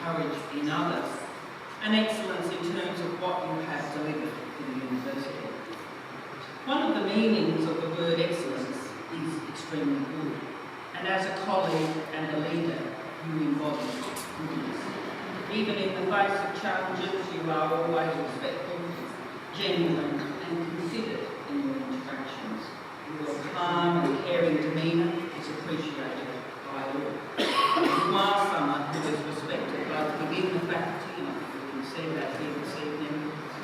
courage in others, and excellence in terms of what you have delivered to the university. One of the meanings of the word excellence is extremely good, and as a colleague and a leader, you embody goodness. Even in the face of challenges, you are always respectful, genuine, and considered in your interactions. Your calm and caring demeanour is appreciated by all. You are someone who is respected both within the faculty, and I think we can see that here this evening,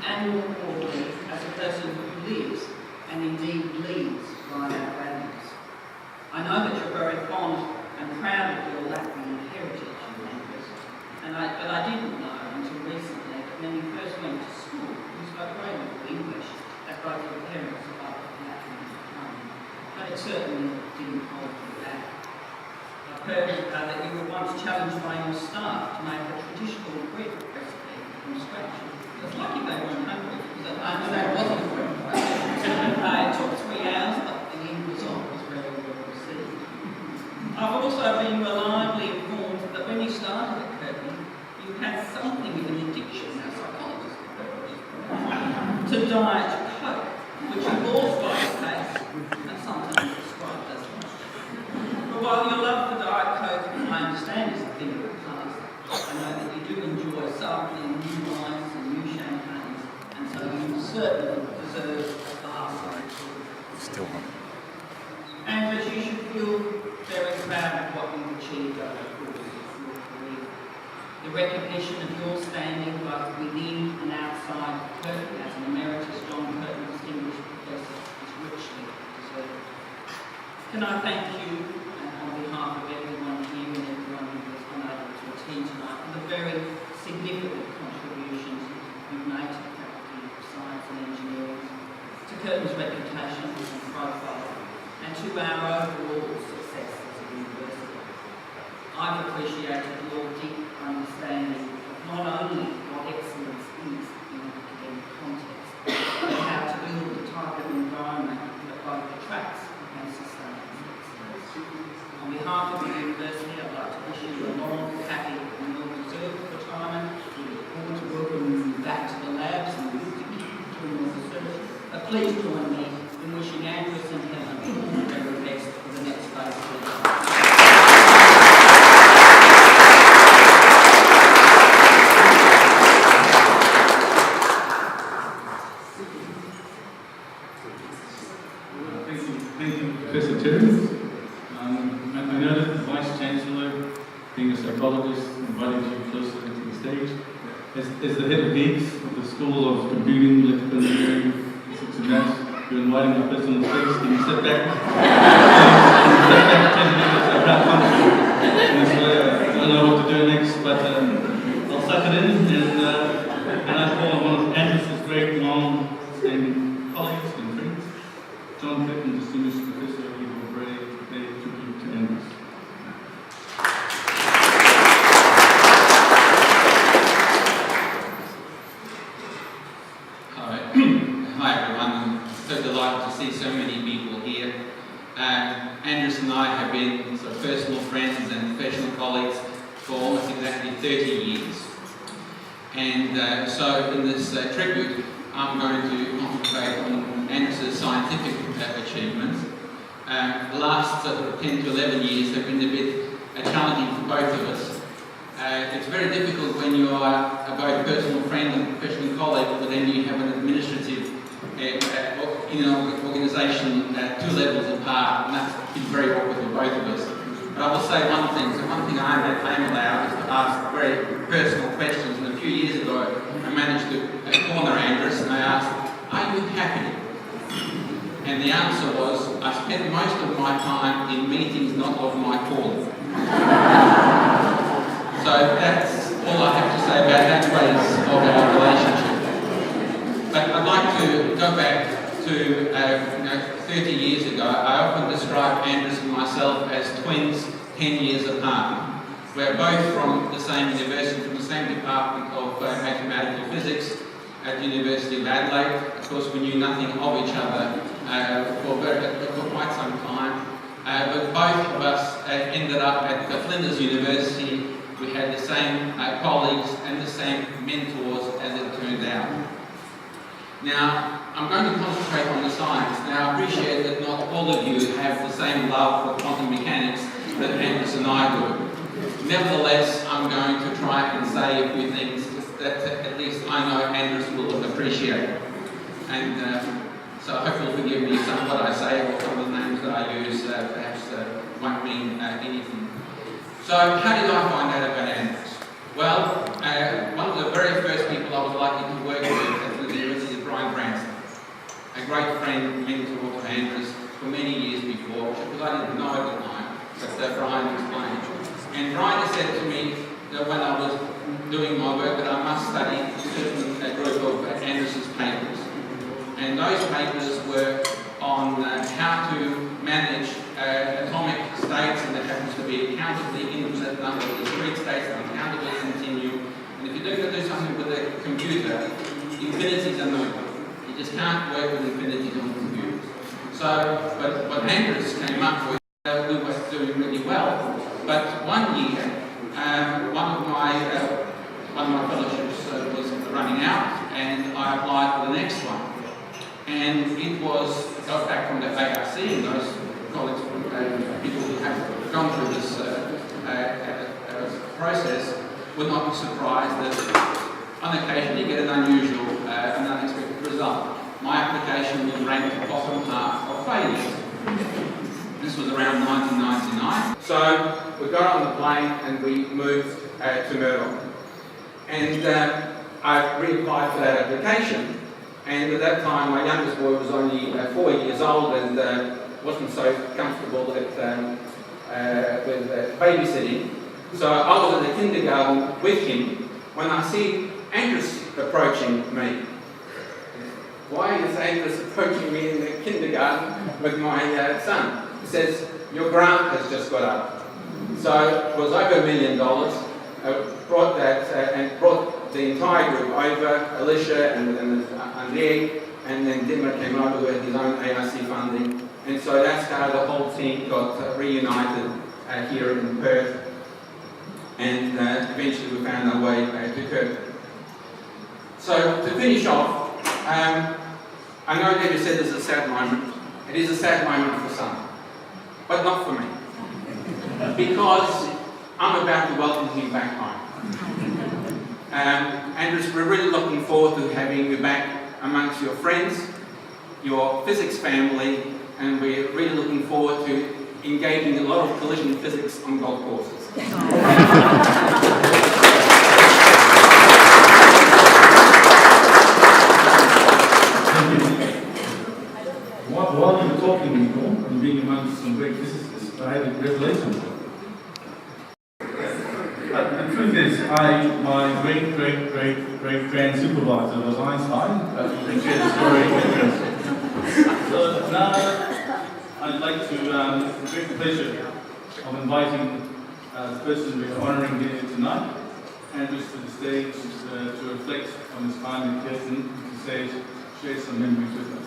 and more broadly as a person who lives and indeed leads by our values. I know that you're very fond and proud of your Latvian heritage, Andris, but I didn't know until recently that when you first went to school, you spoke very little English, as both your parents are Latvian home. But it certainly didn't hold you back. I've heard that you were once challenged by your staff to make a traditional Greek recipe from scratch. It's lucky they weren't hungry, because that wasn't a Greek recipe. It took 3 hours, but the end result was very well received. I've also been reliably informed that when you started at Curtin, you had something of an addiction, as psychologists to Diet Coke, which you also take, and sometimes described as much. But while your love for Diet Coke, I understand, is a thing of the past, I know that you do enjoy sampling new wines and new champagnes, and so you certainly deserve a glass or two. Still one. Andris, you should feel very proud of what you've achieved over the course of your career. The recognition of your standing both within and outside Curtin as an emeritus John Curtin Distinguished Professor is richly deserved. Can I thank you on behalf of everyone here and everyone who has been able to attend tonight for the very significant contributions you've made to the Faculty of Science and Engineering, to Curtin's reputation and profile, and to our overall success as a university. I've appreciated your deep understanding of not only what excellence is in an academic context, but how to build the type of environment that both attracts and sustains excellence. On behalf of the university, I'd like to wish you a long, happy and well-deserved retirement. We look forward to welcoming you back to the labs and doing your research. But please join me in wishing Andris and Helen all the very best for the next phase of their life. Thank you, Professor Terry. I know that the Vice-Chancellor, being a psychologist, invited you closer to the stage. As the head of GEEKS of the School of Computing, Electrical Engineering, Physics and Maths, you're inviting a person on the stage. Can you step back? Can you step back 10 minutes? I'm not comfortable. I don't know what to do next, but I'll suck it in and I call one of Andris' great long-standing colleagues and friends, John Curtin, Distinguished Professor. He will pay tribute to Andris. Hi everyone, I'm so delighted to see so many people here. Andris and I have been sort of personal friends and professional colleagues for almost exactly 30 years. And so in this tribute, I'm going to concentrate on Andris' scientific achievements. The last sort of 10 to 11 years have been a bit challenging for both of us. It's very difficult when you are both personal friend and professional colleague, but then you have an administrative organisation 2 levels apart, and that's been very awkward for both of us. But I will say one thing. So one thing I am allowed is to ask very personal questions. And a few years ago, I managed to corner Andris, and I asked, "Are you happy?" And the answer was, "I spend most of my time in meetings not of my calling." So that's all I have to say about that phase of our relationship. But I'd like to go back to 30 years ago. I often describe Andris and myself as twins 10 years apart. We're both from the same university, from the same department of mathematical physics at the University of Adelaide. Of course, we knew nothing of each other for quite some time. But both of us ended up at Flinders University. We had the same colleagues and the same mentors as it turned out. Now, I'm going to concentrate on the science. Now, I appreciate that not all of you have the same love for quantum mechanics that Andris and I do. Nevertheless, I'm going to try and say a few things that at least I know Andris will appreciate. And so I hope you'll forgive me some of what I say or some of the names that I use perhaps won't mean anything. So how did I find out about Andris? Well, one of the very first people I was lucky to work with at the university is Brian Branson, a great friend, mentor to Andris for many years before, because I didn't know at the time, but Brian explained. And Brian said to me that when I was doing my work that I must study a certain group of Andris's papers. And those papers were on how to manage atomic states, and there happens to be a countably infinite number of discrete states and uncountably continuum. And if you're going to do something with a computer, infinities are no good. You just can't work with infinities on computers. So, but what Andris came up with, we were doing really well. But one year, one of my fellowships was running out, and I applied for the next one. And it got back from the ARC, and those colleagues, people who have gone through this process would not be surprised that on occasion you get an unusual and unexpected result. My application was ranked the bottom half of failures. This was around 1999. So we got on the plane and we moved to Murdoch. And I reapplied for that application. And at that time, my youngest boy was only 4 years old and wasn't so comfortable with babysitting. So I was in the kindergarten with him when I see Andris approaching me. Why is Andris approaching me in the kindergarten with my son? He says, your grant has just got up. So it was over $1 million. Brought that and brought the entire group over, Alicia and Andris, and then Dimmer came over with his own ARC funding. And so that's how the whole team got reunited here in Perth. And eventually we found our way to Perth. So to finish off, I know Debbie said this is a sad moment. It is a sad moment for some, but not for me. Because I'm about to welcome him back home. Andris, we're really looking forward to having you back amongst your friends, your physics family, and we're really looking forward to engaging in a lot of collision physics on golf courses. While you were talking, Nicole, and being amongst some great physicists, I had a revelation. The truth is, my great-great-great-great-grand supervisor was Einstein. You can share the story with us. So now I'd like to great pleasure of inviting the person we're honouring here tonight, Andris, to the stage to reflect on his time in Kirsten, to share some memories with us.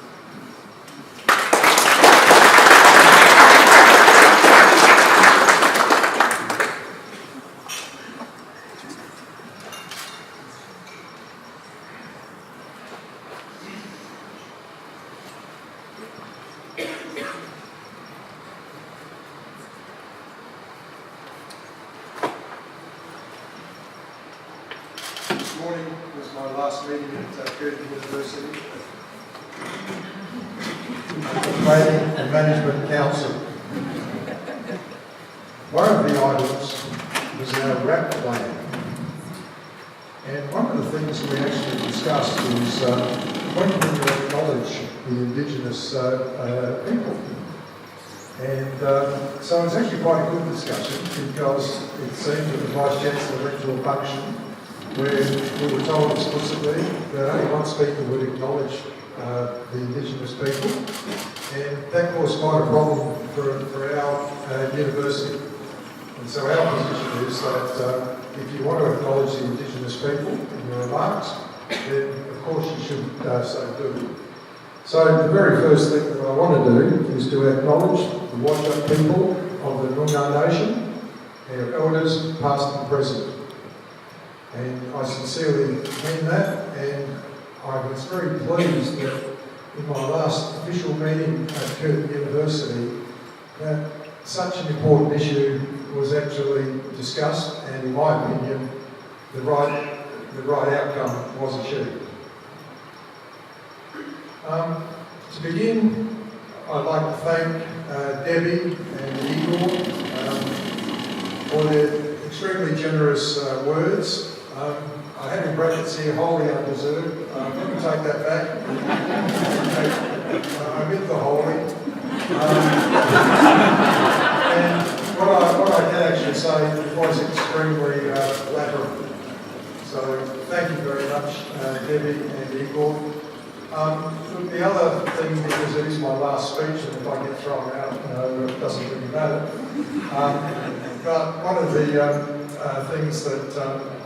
This morning was my last meeting at Curtin University. Training and Management Council. One of the items was our RAP plan. And one of the things we actually discussed is when can you acknowledge the Indigenous people? And so it was actually quite a good discussion because it seemed that the Vice-Chancellor went to a function where we were told explicitly that only one speaker would acknowledge the Indigenous people, and that caused quite a problem for our university. And so our position is that if you want to acknowledge the Indigenous people in your remarks, then of course you should so do. So the very first thing that I want to do is to acknowledge the Whadjuk people of the Noongar Nation, our elders, past and present. And I sincerely mean that, and I was very pleased that in my last official meeting at Curtin University, that such an important issue was actually discussed, and in my opinion, the right outcome was achieved. To begin, I'd like to thank Debbie and Igor for their extremely generous words. I have in brackets here, wholly undeserved. Let me take that back. I meant the wholly. And what I can actually say, it was extremely flattering. So thank you very much, Debbie and Igor. Look, the other thing, because it is my last speech, and if I get thrown out, it doesn't really matter. But one of the things that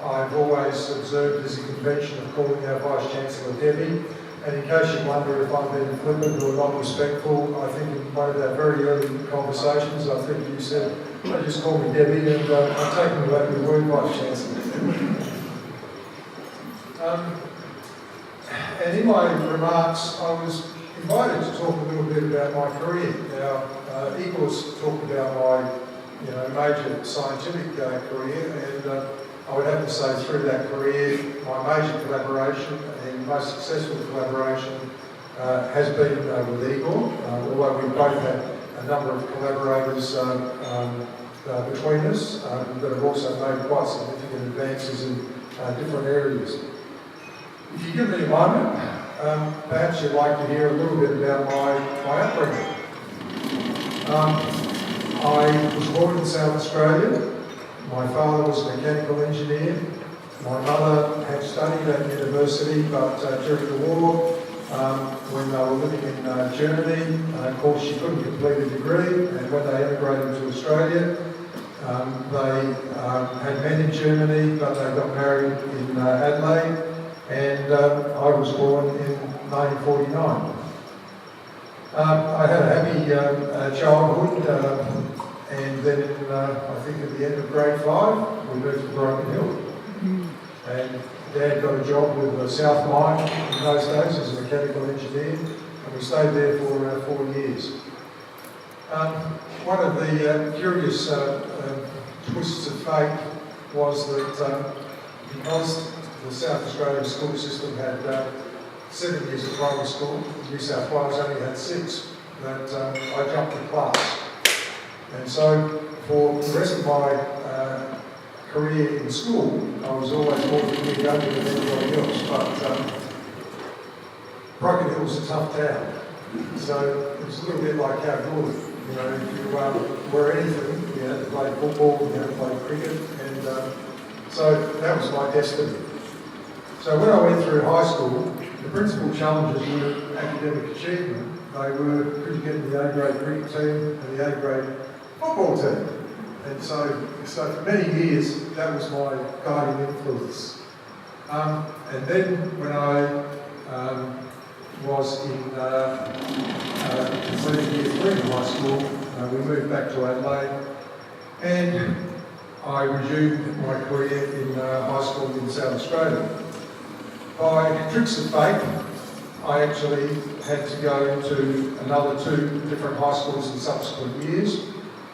I've always observed is a convention of calling our Vice-Chancellor Debbie. And in case you wonder if I'm being flippant or not respectful, I think in one of our very early conversations, I think you said, just call me Debbie, and I've taken that with the word Vice-Chancellor. And in my remarks, I was invited to talk a little bit about my career. Now, Igor's talked about my major scientific career, and I would have to say through that career, my major collaboration and most successful collaboration has been with Igor, although we both had a number of collaborators between us that have also made quite significant advances in different areas. If you give me a moment, perhaps you'd like to hear a little bit about my upbringing. I was born in South Australia. My father was a mechanical engineer. My mother had studied at university, but during the war, when they were living in Germany, of course she couldn't complete a degree, and when they emigrated to Australia, they had met in Germany, but they got married in Adelaide, and I was born in 1949. I had a happy childhood, and then I think at the end of grade 5, we moved to Broken Hill. And Dad got a job with South Mine in those days as a mechanical engineer, and we stayed there for 4 years. One of the curious twists of fate was that because the South Australian school system had 7 years of primary school, New South Wales only had 6, that I jumped a class. And so for the rest of my career in school, I was always more than a year younger than anybody else, but Broken Hill was a tough town. So it was a little bit like Kalgoorlie. If you were anything, you had to play football, you had to play cricket, and so that was my destiny. So when I went through high school, the principal challenges were academic achievement. They were, could you get in the A-grade cricket team and the A-grade football team? And so for many years, that was my guiding influence. And then when I was in completing year 3 in high school, we moved back to Adelaide, and I resumed my career in high school in South Australia. By tricks of fate, I actually had to go to another 2 different high schools in subsequent years.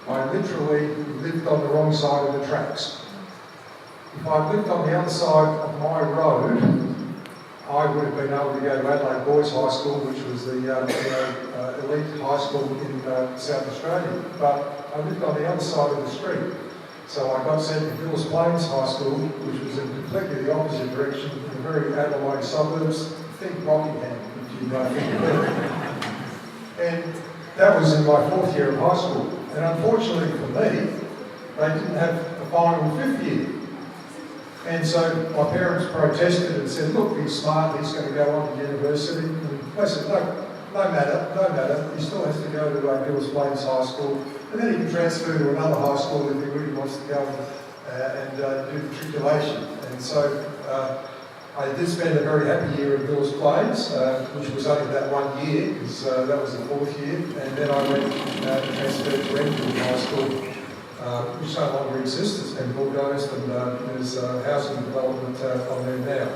I literally lived on the wrong side of the tracks. If I'd lived on the other side of my road, I would have been able to go to Adelaide Boys High School, which was the elite high school in South Australia. But I lived on the other side of the street. So I got sent to Villas Plains High School, which was in completely the opposite direction, in the very Adelaide suburbs. Think Rockingham, if you think of it. And that was in my 4th year of high school. And unfortunately for me, they didn't have a final 5th year. And so my parents protested and said, look, he's smart, he's going to go on to university. And I said, no matter, he still has to go to Villas Plains High School. And then he can transfer to another high school if he really wants to go and do the matriculation. And so I did spend a very happy year at Villas Plains, which was only that 1 year, because that was the 4th year. And then I went and transferred to Enfield High School which no longer exists. It's been bulldozed and there's housing development on there now.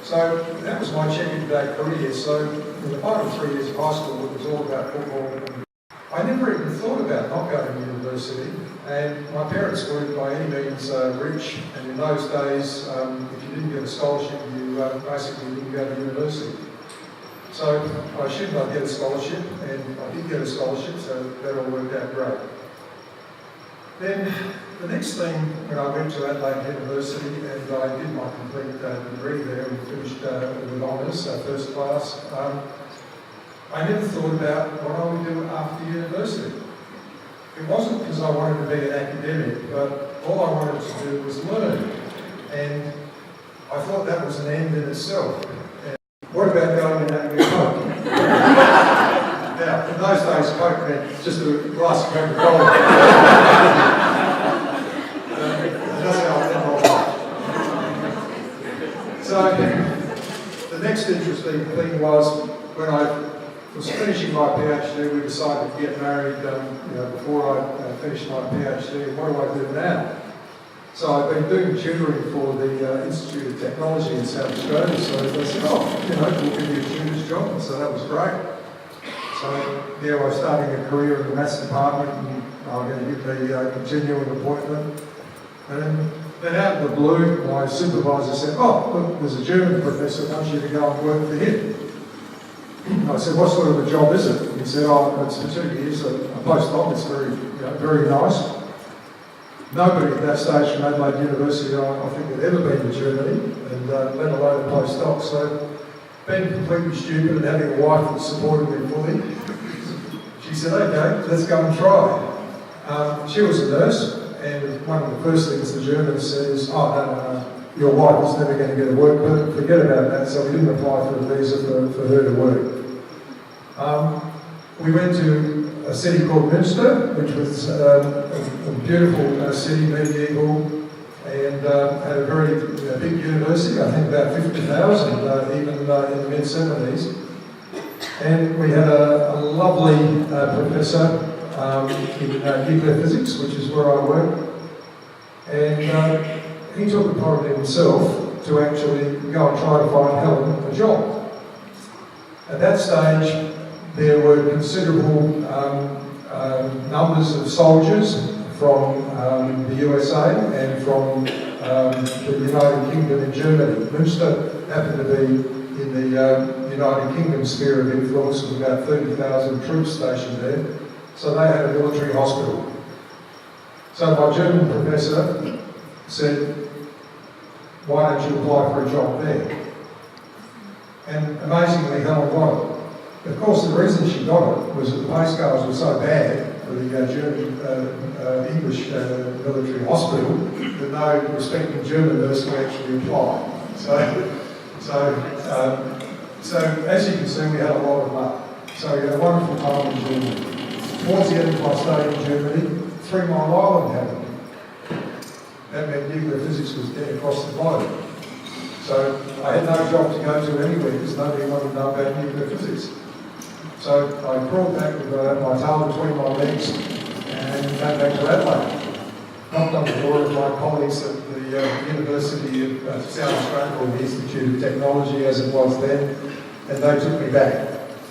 So that was my checkered career. So in the final 3 years of high school, it was all about football. I never even thought about not going to university, and my parents weren't by any means rich, and in those days, if you didn't get a scholarship, you basically didn't go to university. So I assumed I'd get a scholarship, and I did get a scholarship, so that all worked out great. Then the next thing, when I went to Adelaide University and I did my complete degree there and finished with honours, first class, I never thought about what I would do after university. It wasn't because I wanted to be an academic, but all I wanted to do was learn. And I thought that was an end in itself. And what about going and having a Coke? Now, in those days, Coke meant just a glass of Coca-Cola. That's how I ended my life. So, the next interesting thing was when I was finishing my PhD, we decided to get married before I finished my PhD. What do I do now? So I've been doing tutoring for the Institute of Technology in South Australia. So they said, we'll give you a tutor's job. And so that was great. So yeah, I was starting a career in the maths department, and I'm going to give me a continuing appointment. And then out of the blue, my supervisor said, look, there's a German professor who wants you to go and work for him. I said, what sort of a job is it? He said, it's for 2 years, a postdoc. It's very nice. Nobody at that stage from Adelaide University, I think, had ever been to Germany, and let alone a postdoc. So, being completely stupid and having a wife that supported me fully, she said, okay, let's go and try. She was a nurse, and one of the first things the Germans said is, no, your wife is never going to get a work permit, forget about that. So we didn't apply for a visa for her to work. We went to a city called Münster, which was a beautiful city, medieval, and had a very big university, I think about 50,000, even in the mid-70s. And we had a lovely professor in nuclear physics, which is where I work. And he took it upon himself to actually go and try to find Helen a job. At that stage, there were considerable numbers of soldiers from the USA and from the United Kingdom and Germany. Münster happened to be in the United Kingdom sphere of influence with about 30,000 troops stationed there. So they had a military hospital. So my German professor said, why don't you apply for a job there? And amazingly, Helen got it. Of course, the reason she got it was that the pay scales were so bad for the German English military hospital that no respecting German nurse would actually apply. So as you can see, we had a lot of luck. So we had a wonderful time in Germany. Towards the end of my stay in Germany, 3 Mile Island happened. That meant nuclear physics was dead across the globe. So I had no job to go to anywhere because nobody wanted to know about nuclear physics. So I crawled back with my tail between my legs and came back to Adelaide. Knocked on the door of my colleagues at the University of South Australia, or the Institute of Technology as it was then, and they took me back.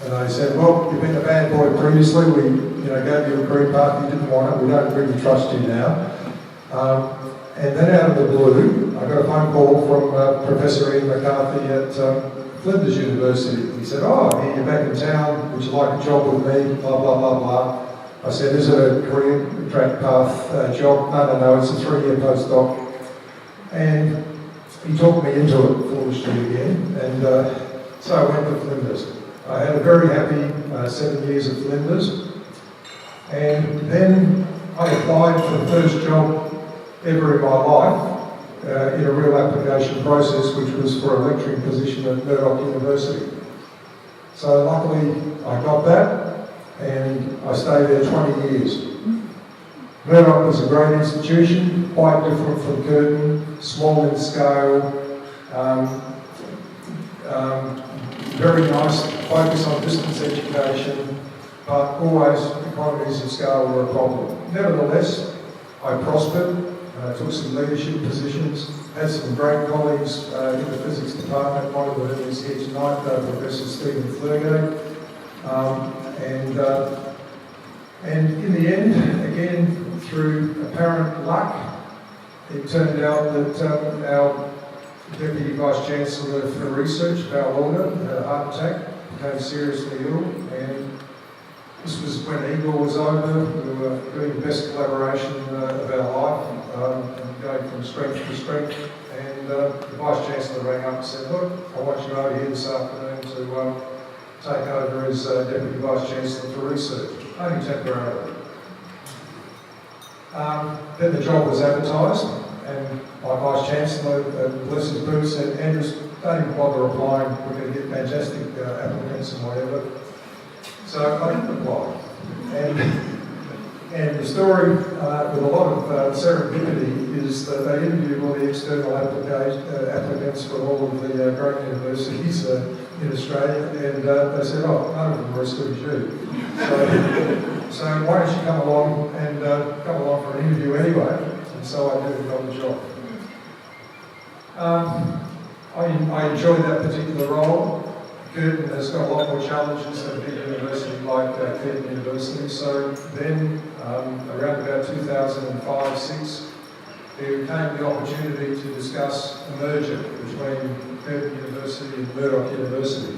And they said, well, you've been a bad boy previously, we gave you a green path, you didn't want it, we don't really trust you now. And then out of the blue, I got a phone call from Professor Ian McCarthy at Flinders University. He said, I hear you're back in town, would you like a job with me, blah, blah, blah, blah. I said, is it a career track path job? No, it's a 3-year postdoc. And he talked me into it, foolishly again, and so I went to Flinders. I had a very happy 7 years at Flinders, and then I applied for the first job ever in my life in a real application process, which was for a lecturing position at Murdoch University. So luckily I got that, and I stayed there 20 years. Murdoch was a great institution, quite different from Curtin, small in scale, very nice, focus on distance education, but always economies of scale were a problem. Nevertheless, I prospered, took some leadership positions, had some great colleagues in the physics department. One of them is here tonight, Professor Stephen Flergate. And in the end, again, through apparent luck, it turned out that our Deputy Vice-Chancellor for Research, Val Lauder, had a heart attack, became seriously ill, and this was when Igor was over. We were doing the best collaboration of our life, and going from strength to strength. And the Vice-Chancellor rang up and said, look, I want you over here this afternoon to take over as Deputy Vice-Chancellor for Research, only temporarily. Then the job was advertised, and my Vice-Chancellor, bless his boots, said, Andris, don't even bother applying, we're going to get fantastic applicants and whatever. So I didn't apply. And the story with a lot of serendipity is that they interviewed all the external applicants from all of the great universities in Australia, and they said, oh, none of them were as good as you. So why don't you come along for an interview anyway? And so I did and got the job. I enjoyed that particular role. Curtin has got a lot more challenges than a big university like Curtin University. So then, around about 2005-06, there came the opportunity to discuss a merger between Curtin University and Murdoch University.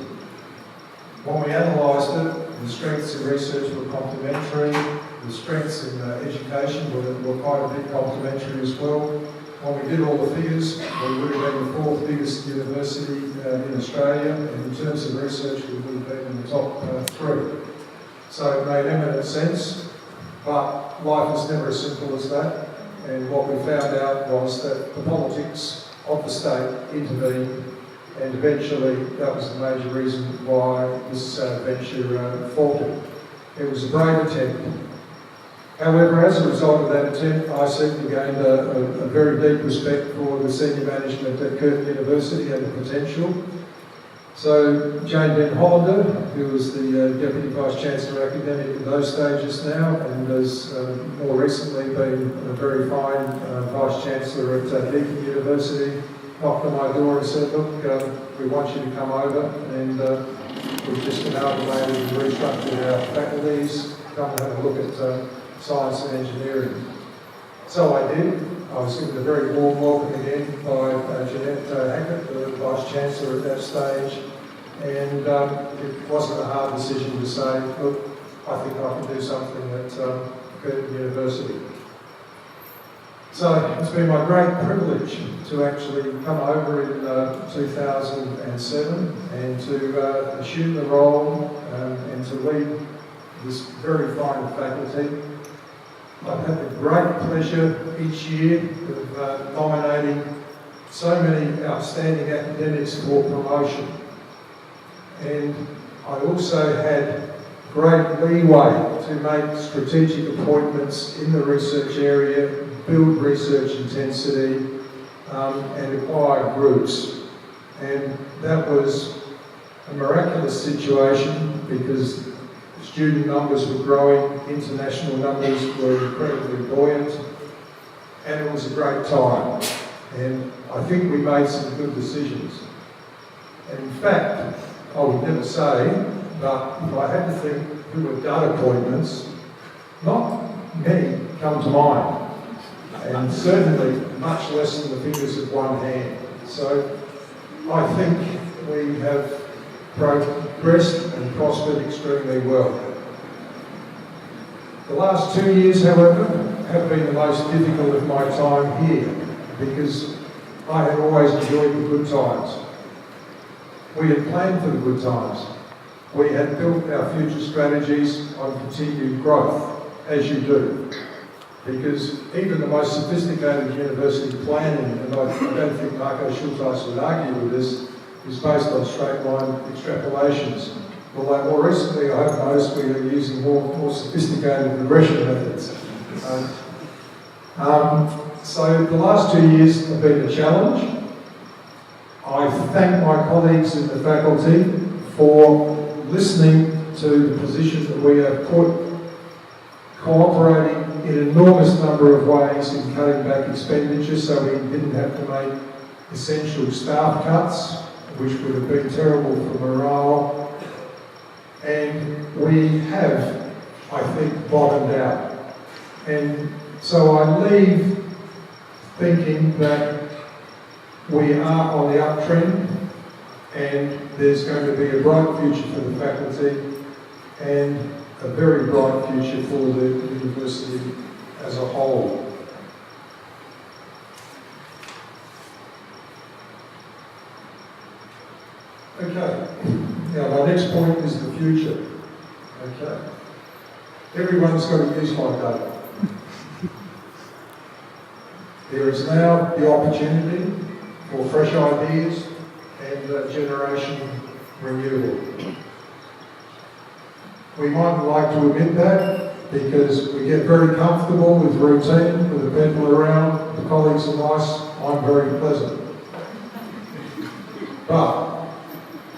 When we analysed it, the strengths in research were complementary, the strengths in education were quite a bit complementary as well. When we did all the figures, we would have been the fourth biggest university in Australia, and in terms of research, we would have been in the top three. So it made eminent sense, but life is never as simple as that. And what we found out was that the politics of the state intervened, and eventually that was the major reason why this venture faltered. It was a brave attempt. However, as a result of that attempt, I certainly gained a very deep respect for the senior management at Curtin University and the potential. So Jane Ben Hollander, who was the Deputy Vice-Chancellor Academic in those stages now, and has more recently been a very fine Vice-Chancellor at Deakin University, knocked on my door and said, look, we want you to come over, and we've just amalgamated and restructured our faculties, come and have a look at science and engineering. So I did. I was given a very warm welcome again by Jeanette Hackett, the Vice-Chancellor at that stage, and it wasn't a hard decision to say, look, I think I can do something at Curtin University. So it's been my great privilege to actually come over in 2007 and to assume the role and to lead this very fine faculty. I've had the great pleasure each year of nominating so many outstanding academics for promotion. And I also had great leeway to make strategic appointments in the research area, build research intensity, and acquire groups. And that was a miraculous situation because student numbers were growing, international numbers were incredibly buoyant, and it was a great time. And I think we made some good decisions. And in fact, I would never say, but if I had to think who were done appointments, not many come to mind, and certainly much less than the fingers of one hand. So I think we have progressed and prospered extremely well. The last 2 years, however, have been the most difficult of my time here because I had always enjoyed the good times. We had planned for the good times. We had built our future strategies on continued growth, as you do. Because even the most sophisticated university planning, and I don't think Marco Schultheis would argue with this, is based on straight line extrapolations. Although more recently I have noticed we are using more sophisticated regression methods. So the last 2 years have been a challenge. I thank my colleagues in the faculty for listening to the position that we have put, cooperating in an enormous number of ways in cutting back expenditure, so we didn't have to make essential staff cuts, which would have been terrible for morale. And we have, I think, bottomed out. And so I leave thinking that we are on the uptrend, and there's going to be a bright future for the faculty and a very bright future for the university as a whole. Okay, now my next point is the future. Okay, everyone's got to use my data. There is now the opportunity for fresh ideas and generation renewal. We might like to admit that because we get very comfortable with routine, with the people around, the colleagues are nice, I'm very pleasant. But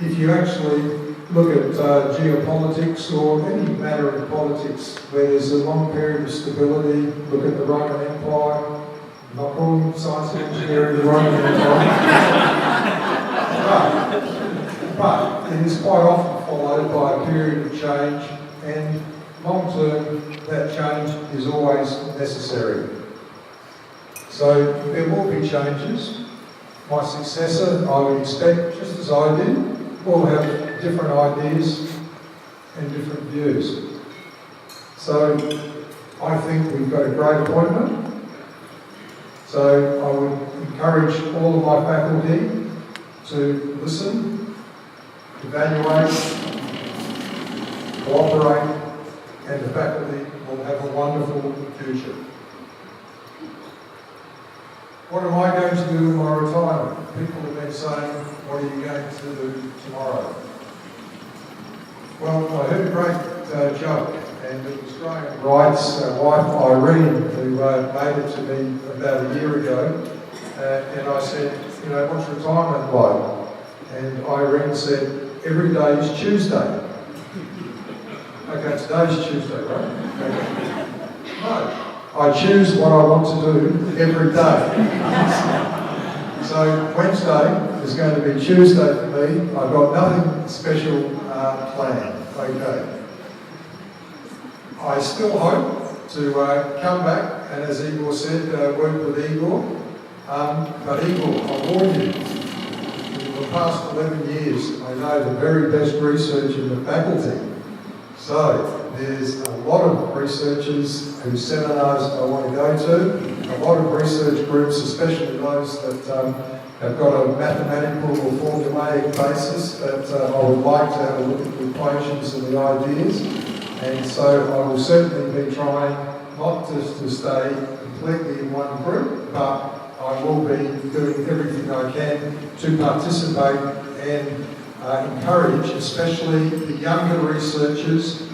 if you actually look at geopolitics or any matter of politics where there's a long period of stability, look at the Roman Empire, I'm not calling science and engineering the Roman Empire, but it is quite often followed by a period of change, and long term that change is always necessary. So there will be changes. My successor, I would expect, just as I did, will have different ideas and different views. So I think we've got a great appointment. So I would encourage all of my faculty to listen, evaluate, cooperate, and the faculty will have a wonderful future. What am I going to do in my retirement? People have been saying, what are you going to do tomorrow? Well, I heard a great joke, and it was Graham Wright's wife Irene, who made it to me about a year ago, and I said, you know, what's retirement like? And Irene said, every day is Tuesday. Okay, today's Tuesday, right? Okay. No. I choose what I want to do every day. So Wednesday is going to be Tuesday for me. I've got nothing special planned. Okay. I still hope to come back and, as Igor said, work with Igor. But Igor, I warn you, in the past 11 years, I know the very best research in the faculty. So there's a lot of researchers whose seminars I want to go to, a lot of research groups, especially those that have got a mathematical or formulaic basis that I would like to have a look at the equations and the ideas. And so I will certainly be trying not just to stay completely in one group, but I will be doing everything I can to participate and encourage, especially the younger researchers.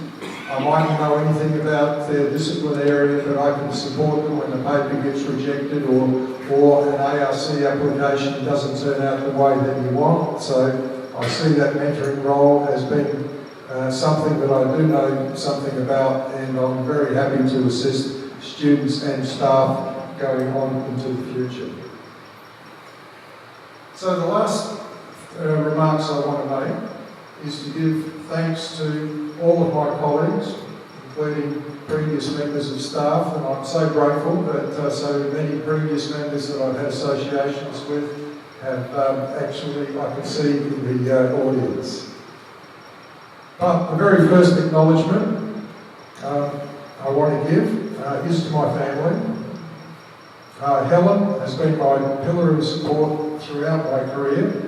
I might not know anything about their discipline area, but I can support them when the paper gets rejected or an ARC application doesn't turn out the way that you want. So I see that mentoring role as being something that I do know something about, and I'm very happy to assist students and staff going on into the future. So the last remarks I want to make is to give thanks to all of my colleagues, including previous members of staff, and I'm so grateful that so many previous members that I've had associations with have actually, I can see in the audience. But the very first acknowledgement I want to give is to my family. Helen has been my pillar of support throughout my career.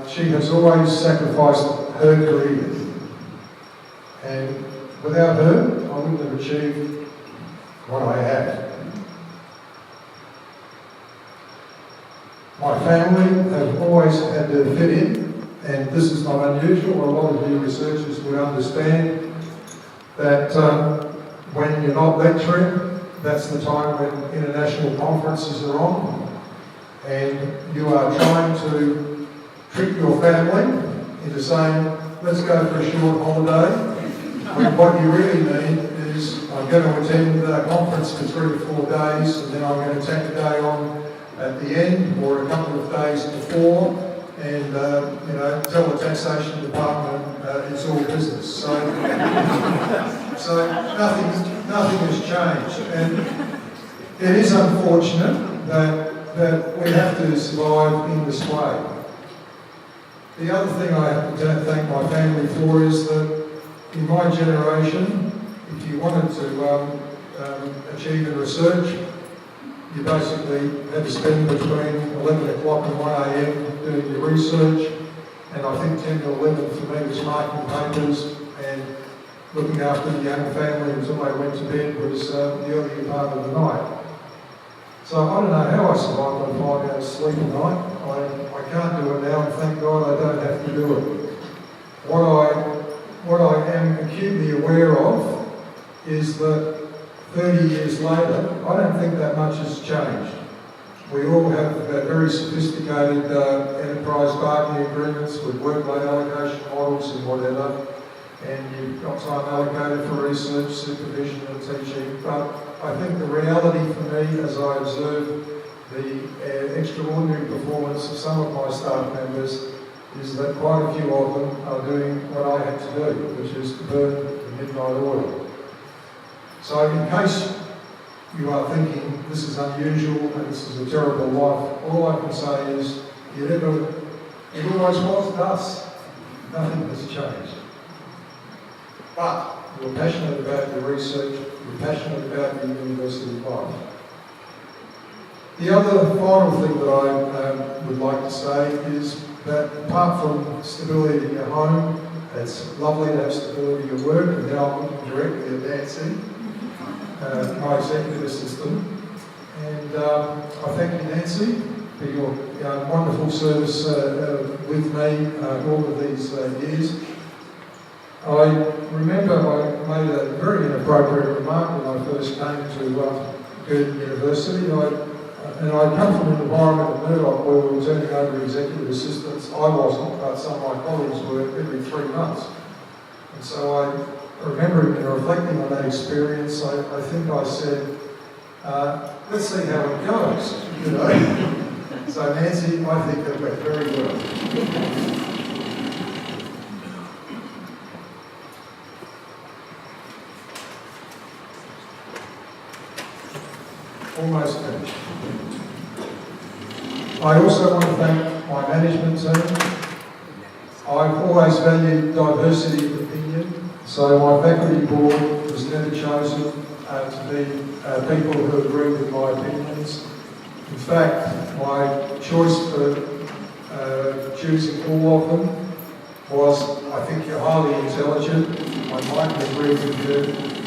She has always sacrificed her career, and without her, I wouldn't have achieved what I have. My family have always had to fit in, and this is not unusual. A lot of you researchers would understand that when you're not lecturing, that's the time when international conferences are on, and you are trying to trick your family into saying, let's go for a short holiday, when what you really need is I'm going to attend a conference for 3 to 4 days, and then I'm going to take a day on at the end or a couple of days before, and tell the taxation department it's all business. So nothing has changed, and it is unfortunate that we have to survive in this way. The other thing I have to thank my family for is that in my generation, if you wanted to achieve in research, you basically had to spend between 11 o'clock and 1 a.m. doing your research, and I think 10 to 11 for me was marking papers and looking after the young family until they went to bed was the earlier part of the night. So I don't know how I survived on 5 hours sleep a night. I can't do it now, and thank God I don't have to do it. What I am acutely aware of is that 30 years later, I don't think that much has changed. We all have very sophisticated enterprise bargaining agreements with workload allocation models and whatever, and you've got time allocated for research, supervision and teaching, but I think the reality for me as I observe the extraordinary performance of some of my staff members is that quite a few of them are doing what I had to do, which is to burn the midnight oil. So in case you are thinking this is unusual and this is a terrible life, all I can say is it always was us. Nothing has changed. But you're passionate about your research, you're passionate about your university life. The other final thing that I would like to say is that apart from stability in your home, it's lovely to have stability at work, and now I'm looking directly at Nancy, my executive assistant. And I thank you, Nancy, for your wonderful service with me all of these years. I remember I made a very inappropriate remark when I first came to Curtin University. And I'd come from an environment at Murdoch where we were turning over executive assistants. I wasn't, but some of my colleagues were every 3 months. And so I remember in reflecting on that experience, I think I said, let's see how it goes, So Nancy, I think that went very well. Almost finished. I also want to thank my management team. I've always valued diversity of opinion, so my faculty board was never chosen to be people who agree with my opinions. In fact, my choice for choosing all of them was, I think you're highly intelligent, I might agree with you,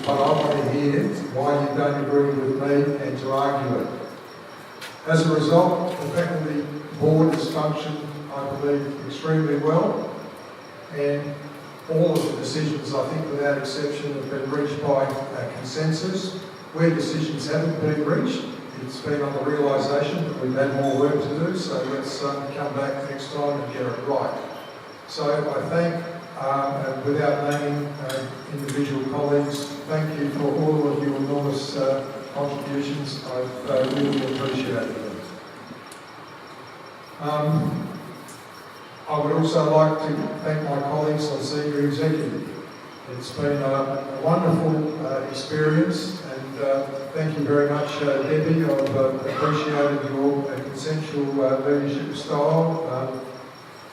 but I want to hear why you don't agree with me and to argue it. As a result, the faculty board has functioned, I believe, extremely well, and all of the decisions, I think without exception, have been reached by consensus. Where decisions haven't been reached, it's been on the realisation that we've had more work to do, so let's come back next time and get it right. So I thank, without naming individual colleagues, thank you for all of your enormous contributions. I've really appreciated them. I would also like to thank my colleagues on Senior Executive. It's been a wonderful experience, and thank you very much, Debbie. I've appreciated your consensual leadership style.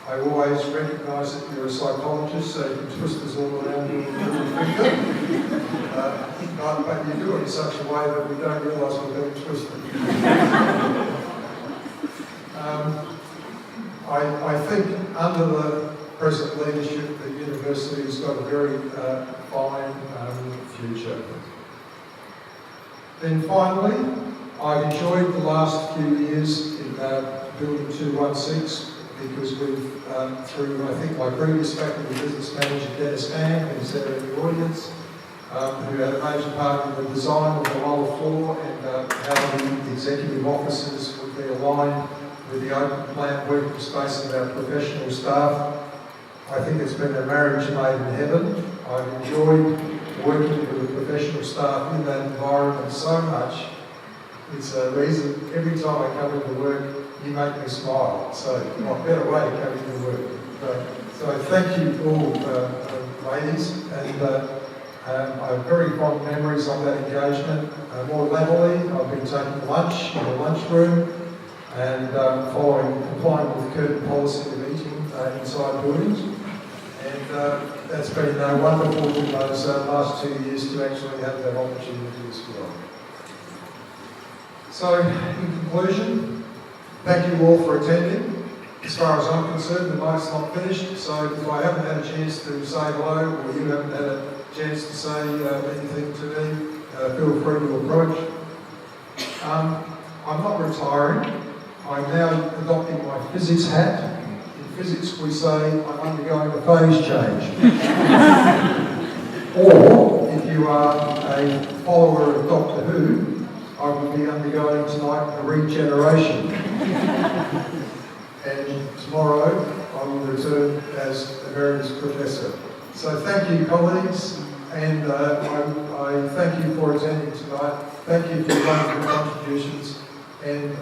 I always recognise that you're a psychologist, so you can twist us all around your finger. But you do it in such a way that we don't realise we're being twisted. I think under the present leadership, the university has got a very fine future. Then finally, I've enjoyed the last few years in Building 216 because we've, through I think my previous faculty business manager, Dennis Ham, who's there in the audience, who had a major part in the design of the lower floor and how the executive offices would be aligned with the open plan working space of our professional staff. I think it's been a marriage made in heaven. I've enjoyed working with the professional staff in that environment so much. It's a reason every time I come into work, you make me smile. So, what better way to come into work? So thank you all, ladies, and I have very fond memories of that engagement. More latterly, I've been taking lunch in the lunchroom and complying with curtain policy of eating inside buildings. And that's been wonderful in those last 2 years to actually have that opportunity as well. So, in conclusion, thank you all for attending. As far as I'm concerned, the night's not finished, so if I haven't had a chance to say hello, or you haven't had a chance to say anything to me, feel free to approach. I'm not retiring. I'm now adopting my physics hat. In physics, we say I'm undergoing a phase change. Or, if you are a follower of Doctor Who, I will be undergoing tonight a regeneration. And tomorrow I will return as Emeritus Professor. So thank you, colleagues, and I thank you for attending tonight. Thank you for your wonderful contributions, and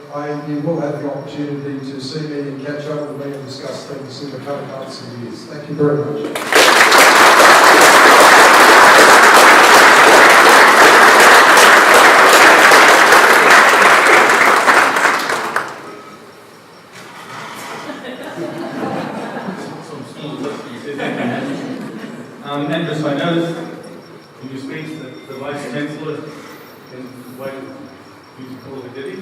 you will have the opportunity to see me and catch up with me and discuss things in the coming months and years. Thank you very much. Andris, I noticed in your speech that the Vice Chancellor invited you to call it a ditty.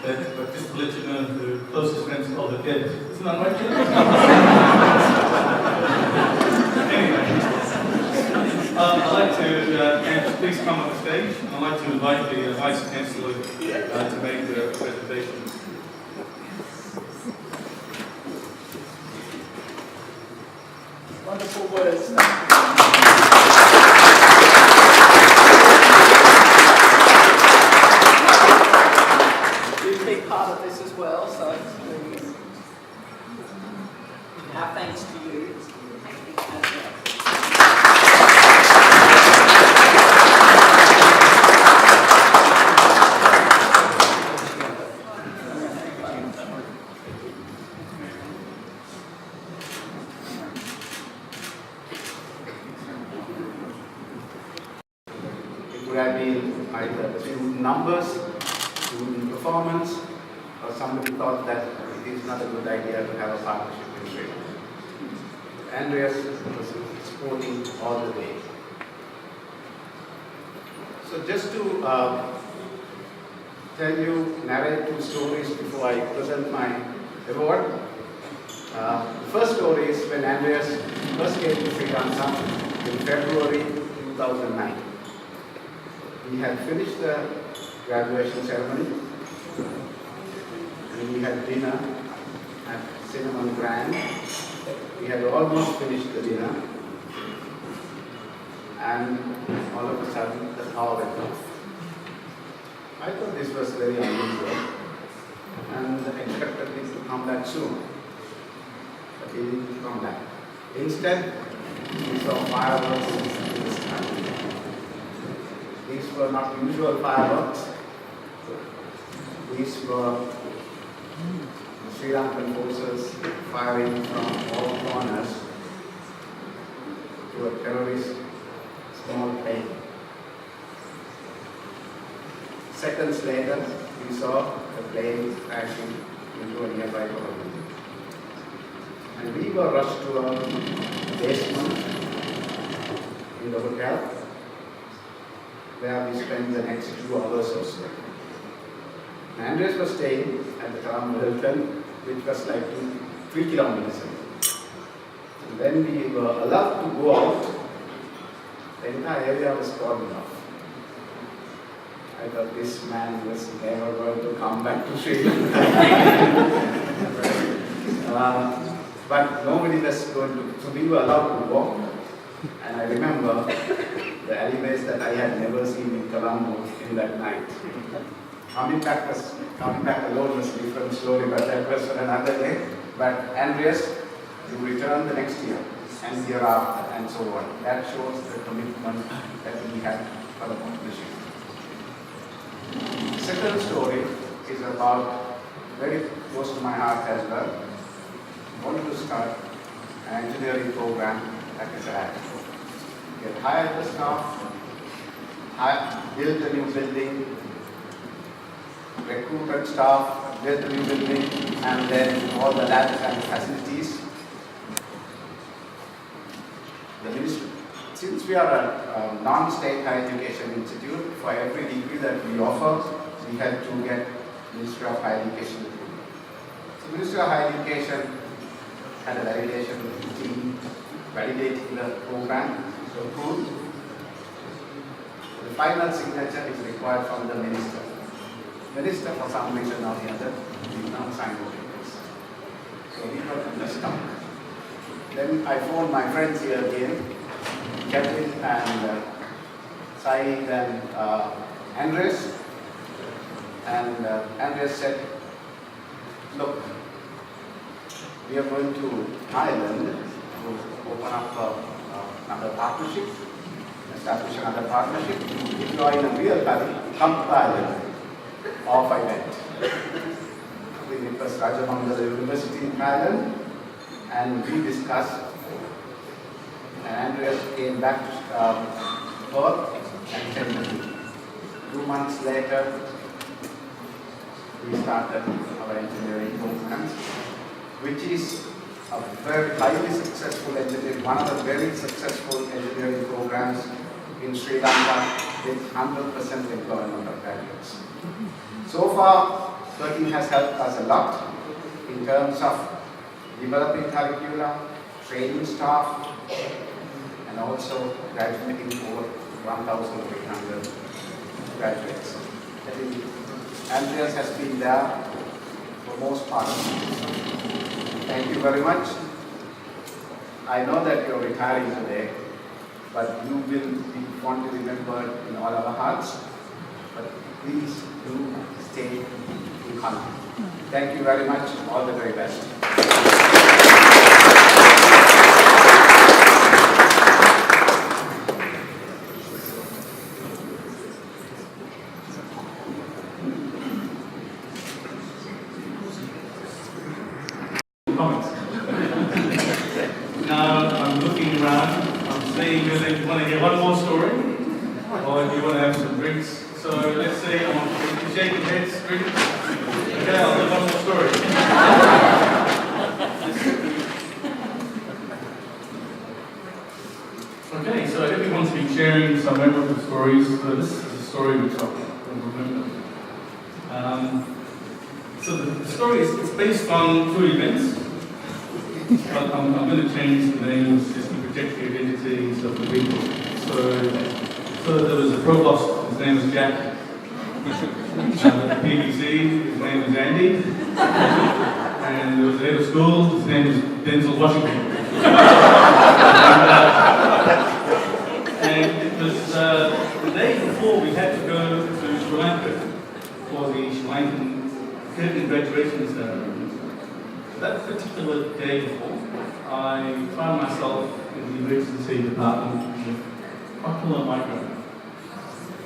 But just to let you know, the closest friends called it dead. Isn't that right, Jim? Anyway, I'd like to, Andris, please come on the stage. I'd like to invite the Vice Chancellor to make the presentation. Wonderful words. You're a big part of this as well, so our thanks to you as well. Would have been either through numbers, through performance, or somebody thought that it is not a good idea to have a partnership in Sri Lanka. Andris was supporting all the way. So just to narrate 2 stories before I present my award. The first story is when Andris first came to Sri Lanka in February 2009. We had finished the graduation ceremony, and we had dinner at Cinnamon Grand. We had almost finished the dinner, and all of a sudden the power went off. I thought this was very unusual, and expected him to come back soon, but he didn't come back. Instead, we saw fireworks in the sky. These were not usual fireworks. These were Sri Lankan forces firing from all corners to a terrorist small plane. Seconds later, we saw the plane crashing into a nearby colony. And we were rushed to a basement in the hotel, where we spent the next 2 hours or so. Andris was staying at the Colombo Hilton, which was like 3 kilometers away. And when we were allowed to go out, the entire area was cordoned off. I thought this man was never going to come back to Sri Lanka. But nobody was going to, so we were allowed to walk. And I remember the alleyways that I had never seen in Colombo in that night. Coming back alone was a different story, but that was for another day. But Andris, you returned the next year. and hereafter, and so on. That shows the commitment that we have for the partnership. The second story is about, very close to my heart as well. I wanted to start an engineering program at Israel. We had hired the staff, built a new building, recruited staff, built a new building, and then all the labs and facilities. The ministry, since we are a non-state higher education institute, for every degree that we offer, we have to get Ministry of Higher Education approval. So Ministry of Higher Education had a validation team validating the program to approve. The final signature is required from the minister. Minister, for some reason or the other, did not sign the papers. So we were stuck. Then I phoned my friends here again, Kevin and Saeed and Andris. And Andris said, look, we are going to Ireland to open up another partnership, establish another partnership. If you are in a real hurry, come to Ireland. Off I went. It was Rajamangala University in Ireland, and we discussed. And Andris came back to Perth and said, 2 months later, we started our engineering programs, which is a very highly successful engineering, one of the very successful engineering programs in Sri Lanka with 100% employment of graduates. So far, 13 has helped us a lot in terms of developing curricula, training staff, and also graduating over 1,800 graduates. I think Andris has been there for most part. Thank you very much. I know that you're retiring today, but you will be fondly remembered in all our hearts. But please do stay in contact. Thank you very much. All the very best. Comments. Now I'm looking around, I'm seeing whether you want to hear one more story or if you want to have some drinks. So let's say I want to shake your heads, drink. Okay, I'll do one more story. Okay, so everyone's been sharing some memorable stories. So this is a story which I'll remember. So the story is based on true events. But I'm going to change the names just to protect the identities of the people. So there was a provost, his name was Jack. The PBC, his name was Andy. And there was the head of school, his name was Denzel Washington. And it was the day before we had to go to Sri Lanka for the Sri Lankan curtain graduation ceremony. That particular day before, I found myself in the emergency department with ocular migraine.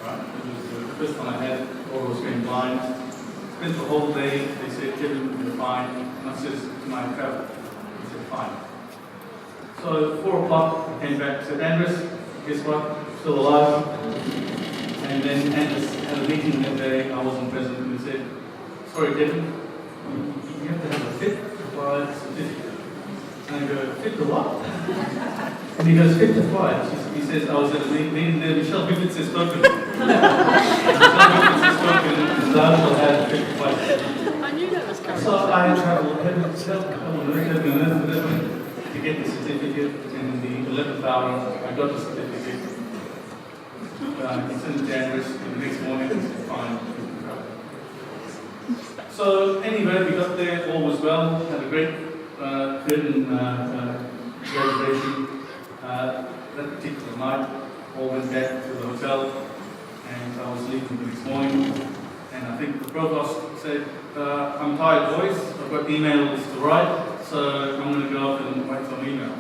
Right? It was the first time I had it, or I was going blind. Spent the whole day, they said, Kevin, you're fine. And I said, can I travel? He said, fine. So 4 o'clock, I came back and said, Andris, guess what? Still alive. And then Andris had a meeting that day, I wasn't present, and he said, sorry, Kevin, you have to have a fit. Certificate. And I go, fit to what? And he goes, fit to fly. He says, I was at a meeting there, Michelle Griffiths has spoken. Michelle Griffiths has spoken, and I shall have fit to fly. I knew that was coming. So I travelled heaven on earth to get the certificate, and the 11th hour, I got the certificate. It's in Andris, and the next morning, it's fine. So anyway, we got there, all was well, had a great curtain graduation. That particular night, all went back to the hotel, and I was leaving the next morning, and I think the provost said, I'm tired boys, I've got emails to write, so I'm going to go up and write some email.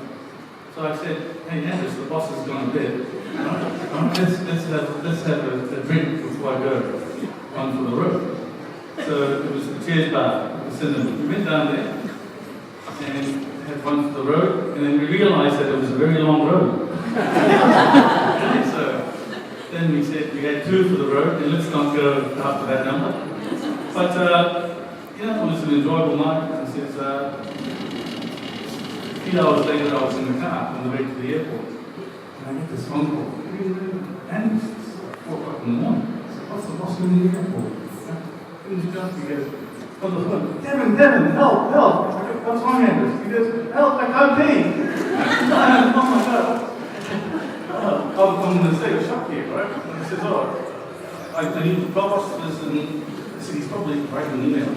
So I said, hey, Andris, the boss has gone to bed. Let's have a drink before I go on for the road. So it was the Cheers Bar, the cinema. We went down there and had one for the road, and then we realised that it was a very long road. Okay, so then we said we had 2 for the road, and let's not go after that number. But it was an enjoyable night. And since a few hours later, I was in the car on the way to the airport, and I get this phone call. And it's 4 o'clock in the morning. I said, what's the boss doing in the airport? He goes, on the phone, Devin, help! I go, what's wrong, Andris? He goes, help, I can't pee! Oh my God! I'm in a state of shock here, right? And he says, I need to boss this, and I said, he's probably writing an email.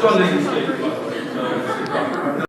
John doesn't speak, by the way. So,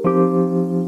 Thank you.